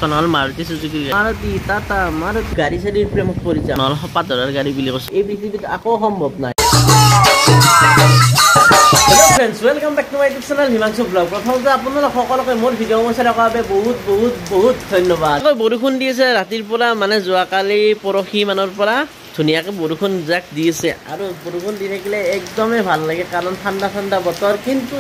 এইখন হ'ল মাৰুতি চুজুকি মাৰুতি টাটা মাৰুতি গাড়ী চাড়ীৰ প্ৰেমত পৰিছে নহ'লে সপা ধৰাৰ গাড়ী বুলি কৈছে এই পৃথিৱীত আকৌ সম্ভৱ নাই Hello friends, welcome back to my YouTube channel Himanshu Vlog. প্ৰথমতে আপোনালোক সকলোকে মোৰ ভিডিঅ' মই চাই বাবে বহুত ধন্যবাদ। বৰষুণ দি আছে ৰাতিৰ পৰা মানে যোৱাকালি পৰহি মানৰ পৰা ধুনীয়াকৈ বৰষুণ জাক দি আছে আৰু বৰষুণ দি থাকিলে একদমেই ভাল লাগে কাৰণ ঠাণ্ডা বতৰ কিন্তু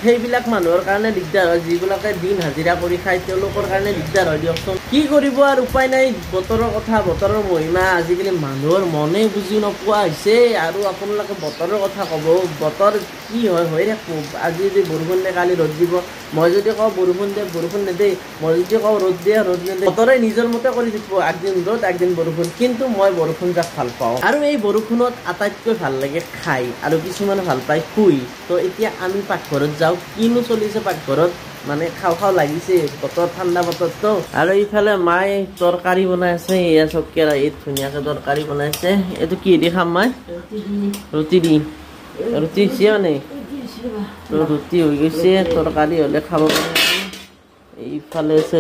সেইবিলাক মানুহৰ কাৰণে দিগদাৰ হয় যিবিলাকে দিন হাজিৰা কৰি খায় তেওঁলোকৰ কাৰণে দিগদাৰ হয় দিয়কচোন কি কৰিব আৰু উপায় নাই বতৰৰ কথা বতৰৰ মহিমা আজিকালি মানুহৰ মনে বুজি নোপোৱা হৈছে আৰু আপোনালোকে বতৰৰ কথা ক'ব বতৰ কি হয় হৈ থাকব আজি যদি বৰষুণ দিয়ে কালি ৰ'দ দিব মই যদি কওঁ বৰষুণ দিয়ে বৰষুণ নেদেই মই যদি কওঁ ৰ'দ দিয়ে ৰ'দ নেদেই বতৰে নিজৰ মতে কৰি থাকিব একদিন ৰ'দ একদিন বৰষুণ কিন্তু মই বৰষুণ যাক ভাল পাওঁ আৰু এই বৰষুণত আটাইতকৈ ভাল লাগে খাই আৰু কিছুমানে ভাল পায় শুই তো এতিয়া আমি পাকঘৰত যাওঁ কিনো চলিছে পাকঘৰত মানে খাও লাগিছে বতৰ ঠাণ্ডা বতৰটো আৰু এইফালে মায়ে তৰকাৰী বনাই আছে এয়া চব কেৰাহীত ধুনীয়াকৈ তৰকাৰী বনাইছে এইটো কি দি খাম মাই ৰুটি দি ৰুটি দিছে মানে ৰুটি হৈ গৈছে তৰকাৰী হ'লে খাব পাৰি এইফালে আছে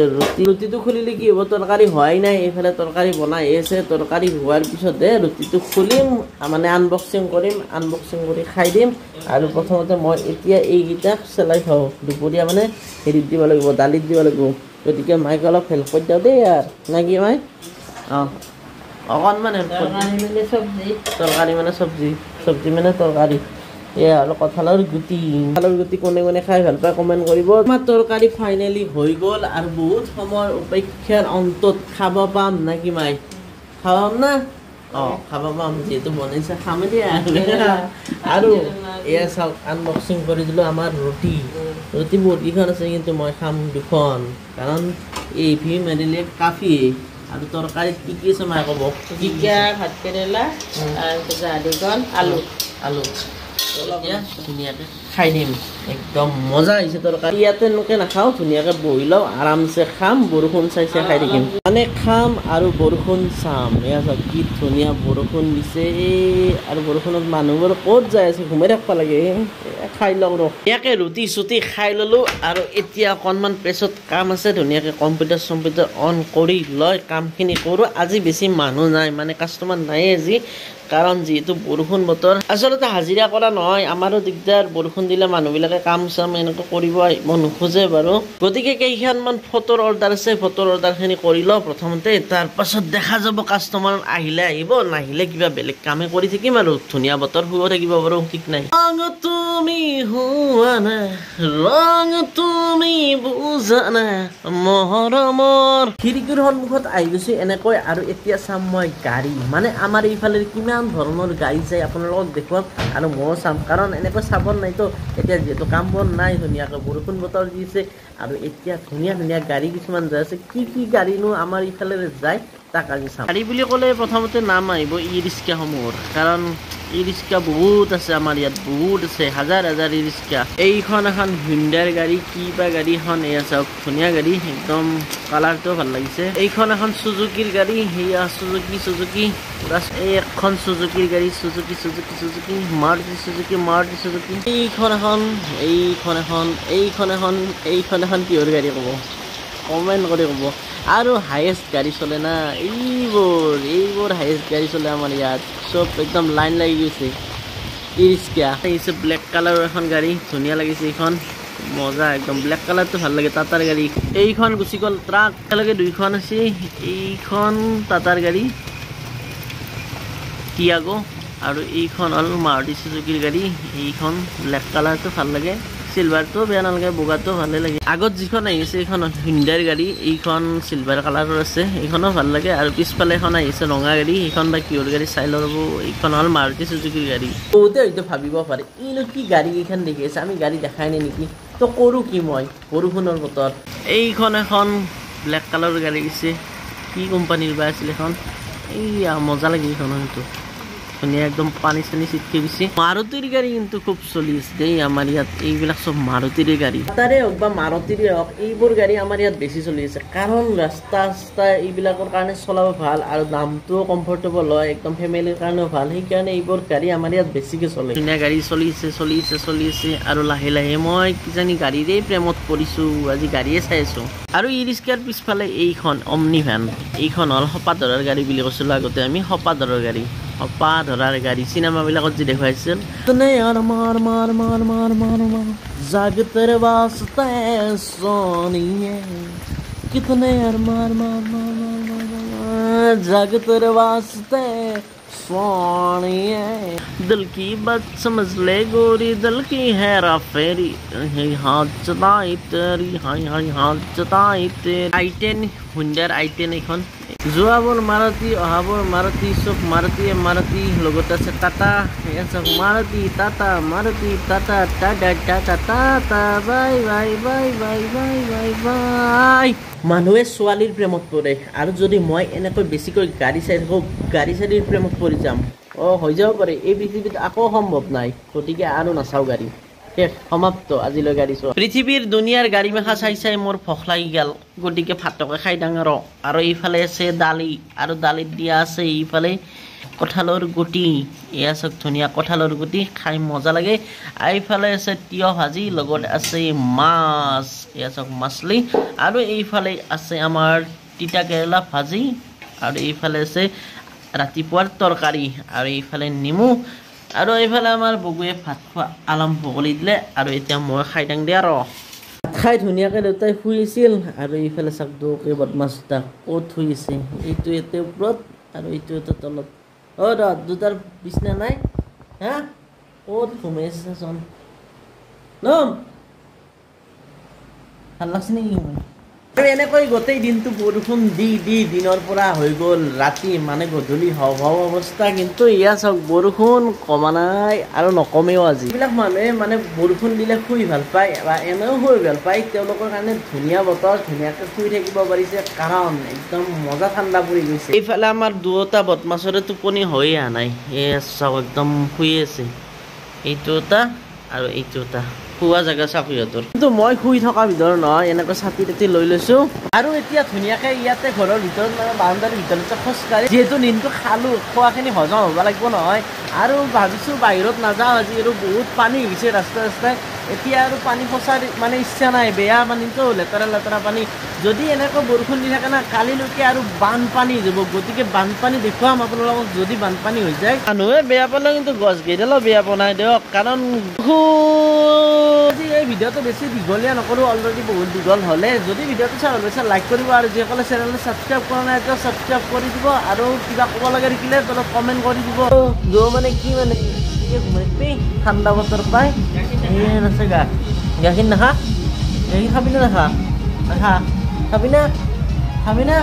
ৰুটিটো খুলিলে কি হ'ব তৰকাৰী হোৱাই নাই এইফালে তৰকাৰী বনাই আছে তৰকাৰী হোৱাৰ পিছতহে ৰুটিটো খুলিম মানে আনবক্সিং কৰিম আনবক্সিং কৰি খাই দিম আৰু প্ৰথমতে মই এতিয়া এইকেইটা চেলাই থওঁ দুপৰীয়া মানে হেৰিত দিব লাগিব দালিত দিব লাগিব গতিকে মাইক অলপ হেল্প কৰি দিওঁ দেই আৰু নে কি মাই অকণমান হেল্প কৰি তৰকাৰী মানে চব্জি মানে তৰকাৰী এয়া আৰু কঁঠালৰ গুটি কোনে খাই ভাল পায় কমেণ্ট কৰিব আমাৰ তৰকাৰী ফাইনেলি হৈ গ'ল আৰু বহুত সময়ৰ অপেক্ষাৰ অন্তত খাব পাম না কি মাই খাব পাম না খাব পাম যিহেতু বনাইছে খাম দিয়া আৰু এয়া চাওক আনবক্সিং কৰি দিলোঁ আমাৰ ৰুটি বহুতকেইখন আছে কিন্তু মই খাম দুখন কাৰণ এই ভি মাৰিলে কাফি আৰু তৰকাৰীত কি আছে মায়ে ক'ব জিকা ভাত কেৰেলা আৰু আলু ধুনীয়াকৈ খাই দিম একদম মজা হৈছে তৰকাৰী ইয়াতে এনেকৈ নাখাওঁ ধুনীয়াকৈ বহি লওঁ আৰামছে খাম বৰষুণ চাইছে খাই থাকিম মানে খাম আৰু বৰষুণ চাম এয়া চাওক কি ধুনীয়া বৰষুণ দিছে আৰু বৰষুণত মানুহবোৰ ক'ত যাই আছে ঘুমাই থাকিব লাগে খাই লওঁ ৰ ইয়াকে ৰুটি চুটি খাই ল'লোঁ আৰু এতিয়া অকণমান পেছত কাম আছে ধুনীয়াকৈ কম্পিউটাৰ অন কৰি লৈ কামখিনি কৰোঁ আজি বেছি মানুহ নাই মানে কাষ্টমাৰ নাই আজি কাৰণ যিহেতু বৰষুণ বতৰ আচলতে হাজিৰা কৰা নহয় আমাৰো দিগদাৰ বৰষুণ দিলে মানুহবিলাকে কাম চাম এনেকৈ কৰিব আহিব নোখোজে বাৰু গতিকে কেইখনমান ফটোৰ অৰ্ডাৰ আছে ফটোৰ অৰ্ডাৰখিনি কৰি লওঁ প্ৰথমতে তাৰপাছত দেখা যাব কাষ্টমাৰ আহিলে আহিব নাহিলে কিবা বেলেগ কামে কৰি থাকিম আৰু ধুনীয়া বতৰ শুব থাকিব বাৰু ঠিক নাই ৰং তুমি হোৱা না ৰং তুমি বুজা না মৰমৰ খিৰিকীৰ সন্মুখত আহি গৈছো এনেকৈ আৰু এতিয়া চাম মই গাড়ী মানে আমাৰ এইফালে কিমান ধৰণৰ গাড়ী চাই আপোনালোকক দেখুৱাম আৰু মই চাম কাৰণ এনেকৈ চাব নাইতো এতিয়া যিহেতু কাম বন নাই ধুনীয়াকৈ বৰষুণ বতৰ দিছে আৰু এতিয়া ধুনীয়া গাড়ী কিছুমান যাই আছে কি গাড়ীনো আমাৰ ইফালে যায় তাক আজি চাম গাড়ী বুলি ক'লে প্ৰথমতে নাম আহিব ই ৰিক্সাসমূহৰ কাৰণ ই ৰিক্সা বহুত আছে আমাৰ ইয়াত বহুত আছে হাজাৰ ই ৰিক্সা এইখন এখন হুণ্ডাইৰ গাড়ী কি বা গাড়ীখন এয়া চাওক ধুনীয়া গাড়ী একদম কালাৰটো ভাল লাগিছে এইখন এখন চুজুকিৰ গাড়ী সেয়া চুজুকি এই এখন চুজুকিৰ গাড়ী চুজুকি মাৰুতি চুজুকি এইখন এখন কিহৰ গাড়ী ক'ব কমেণ্ট কৰি ক'ব আৰু হায়েষ্ট গাড়ী চলে না এইবোৰ হায়েষ্ট গাড়ী চলে আমাৰ ইয়াত চব একদম লাইন লাগি গৈছে ই ৰিক্সা আহিছে ব্লেক কালাৰৰ এখন গাড়ী ধুনীয়া লাগিছে এইখন মজা একদম ব্লেক কালাৰটো ভাল লাগে টাটাৰ গাড়ী এইখন গুচি গ'ল ট্ৰাক একেলগে দুইখন আছে এইখন টাটাৰ গাড়ী টিয়াগো আৰু এইখন হ'ল মাৰুতি চুজুকিৰ গাড়ী এইখন ব্লেক কালাৰটো ভাল লাগে সিলভাৰটো বেয়া নালাগে বগাটো ভালে লাগে আগত যিখন আহিছে এইখন হুণ্ডাইৰ গাড়ী এইখন সিলভাৰ কালাৰৰ আছে এইখনো ভাল লাগে আৰু পিছফালে এখন আহিছে ৰঙা গাড়ী এইখন বা কিহৰ গাড়ী চাই ল'ব এইখন হ'ল মাৰুতি চুজুকিৰ গাড়ী বহুতে হয়তো ভাবিব পাৰে ইনো কি গাড়ী কেইখন দেখি আছে আমি গাড়ী দেখাই নাই নেকি তো কৰোঁ কি মই বৰষুণৰ বতৰ এইখন এখন ব্লেক কালাৰৰ গাড়ী দিছে কি কোম্পানীৰ বা আছিল এখন এইয়া মজা লাগে এইখন হয়তো ধুনীয়া একদম পানী চানী ছিটকে গৈছে মাৰুতিৰ গাড়ী কিন্তু খুব চলি আছে দেই আমাৰ ইয়াত এইবিলাক চব মাৰুতিৰ গাড়ী টাটাৰে হওক বা মাৰুতিৰে হওক এইবোৰ গাড়ী আমাৰ ইয়াত বেছি চলি আছে কাৰণ ৰাস্তা এইবিলাকৰ কাৰণে চলাব ভাল আৰু দামটোও কমফৰ্টেবল হয় একদম ফেমিলিৰ কাৰণেও ভাল সেইকাৰণে এইবোৰ গাড়ী আমাৰ ইয়াত বেছিকৈ চলে ধুনীয়া গাড়ী চলি আছে আৰু লাহে লাহে মই কিজানি গাড়ীৰে প্ৰেমত পৰিছোঁ আজি গাড়ীয়ে চাই আছোঁ আৰু ই ৰিক্সাৰ পিছফালে এইখন অমনি ভেন এইখন হ'ল সপাধৰাৰ গাড়ী বুলি কৈছিলোঁ আগতে আমি সপাধৰাৰ গাড়ী চিনেমাবিলাকত যি দেখুৱাইছিল জাগতৰ বাস্তে সোনিয়ে কিতনে মাৰ জাগতৰ বাস্তে सोनिए दिल की बात समझ ले गोरी दिल की हेरा फेरी हाथ चताई तेरी हाथ चताई तेरी i10 हुंडार i10 এখন যোৱাবোৰ মাৰুতি অহাবোৰ মাৰুতি সব মাৰুতি লগত আছে টাটা এসব Maruti Tata tata bye bye bye bye bye bye bye মানুহে ছোৱালীৰ প্ৰেমত পৰে আৰু যদি মই এনেকৈ বেছিকৈ গাড়ী চাই থাকোঁ গাড়ী চাড়ীৰ প্ৰেমত পৰি যাম হৈ যাব পাৰে এই পৃথিৱীত আকৌ সম্ভৱ নাই গতিকে আৰু নাচাওঁ গাড়ী শেষ সমাপ্ত আজিলৈ গাড়ী চোৱা পৃথিৱীৰ দুনিয়াৰ গাড়ী মেখা চাই মোৰ ভোক লাগি গেল গতিকে ভাতকে খাই ডাঙৰ আৰু এইফালে আছে দালি আৰু দালিত দিয়া আছে এইফালে কঁঠালৰ গুটি এয়া চাওক ধুনীয়া কঁঠালৰ গুটি খাই মজা লাগে এইফালে আছে তিয়হ ভাজি লগত আছে মাছ এয়া চাওক মাছলি আৰু এইফালে আছে আমাৰ তিতা কেৰেলা ভাজি আৰু এইফালে আছে ৰাতিপুৱাৰ তৰকাৰী আৰু এইফালে নেমু আৰু এইফালে আমাৰ বগুৱে ভাত খোৱা আৰম্ভ কৰি দিলে আৰু এতিয়া মই খাই ডাং দিয়া আৰু খাই ধুনীয়াকৈ দেউতাই শুই আছিল আৰু এইফালে চাওক দুকে বদমাছটা ক'ত শুই আছে এইটো ইয়াতে ওপৰত আৰু এইটো এটা তলত দুটাৰ বিছনা নাই হা ক'ত ঘুমাই আছে চোন নম ভাল লাগছে নেকি আৰু এনেকৈ গোটেই দিনটো বৰষুণ দি দিনৰ পৰা হৈ গ'ল ৰাতি মানে গধূলি হওঁ অৱস্থা কিন্তু এয়া চাওক বৰষুণ কমা নাই আৰু নকমেও আজি এইবিলাক মানুহে মানে বৰষুণ দিলে শুই ভাল পায় বা এনেও শুই ভাল পায় তেওঁলোকৰ কাৰণে ধুনীয়া বতৰ ধুনীয়াকৈ শুই থাকিব পাৰিছে কাৰণ একদম মজা ঠাণ্ডা পৰি গৈছে এইফালে আমাৰ দুটা বদমাছৰে টোপনি হৈ অহা নাই এয়া চাওক একদম শুই আছে এইটো এটা আৰু এইটো এটা শুৱা জেগা চাওক সিহঁতৰ কিন্তু মই শুই থকা ভিতৰত নহয় এনেকৈ ছাতি তাতি লৈ লৈছোঁ আৰু এতিয়া ধুনীয়াকৈ ইয়াতে ঘৰৰ ভিতৰত মানে বাউণ্ডাৰীৰ ভিতৰতে খোজকাঢ়ি যিহেতু দিনটো খালোঁ খোৱাখিনি হজম হ'ব লাগিব নহয় আৰু ভাবিছোঁ বাহিৰত নাযাওঁ আজি আৰু বহুত পানী হৈছে ৰাস্তাই এতিয়া আৰু পানী খচাৰ মানে ইচ্ছা নাই বেয়া পানীটো লেতেৰা পানী যদি এনেকৈ বৰষুণ দি থাকে না কালিলৈকে আৰু বানপানী হৈ যাব গতিকে বানপানী দেখুৱাম আপোনালোকক যদি বানপানী হৈ যায় মানুহে বেয়া পালে কিন্তু গছ কেইডালো বেয়া বনাই দিয়ক কাৰণ এই ভিডিঅ'টো বেছি দীঘলীয়া নকৰোঁ অলৰেডি বহুত দীঘল হ'লে যদি ভিডিঅ'টো চাই ভাল পাইছে লাইক কৰিব আৰু যিসকলে চেনেলটো ছাবস্ক্ৰাইব কৰা নাই তেওঁ ছাবস্ক্ৰাইব কৰি দিব আৰু কিবা ক'ব লাগে থাকিলে তলত কমেণ্ট কৰি দিব মানে কি মানে ঠাণ্ডা বতৰ পায় আছে গাখীৰ নাখা গাখীৰ খাবি না নাখা খাবি না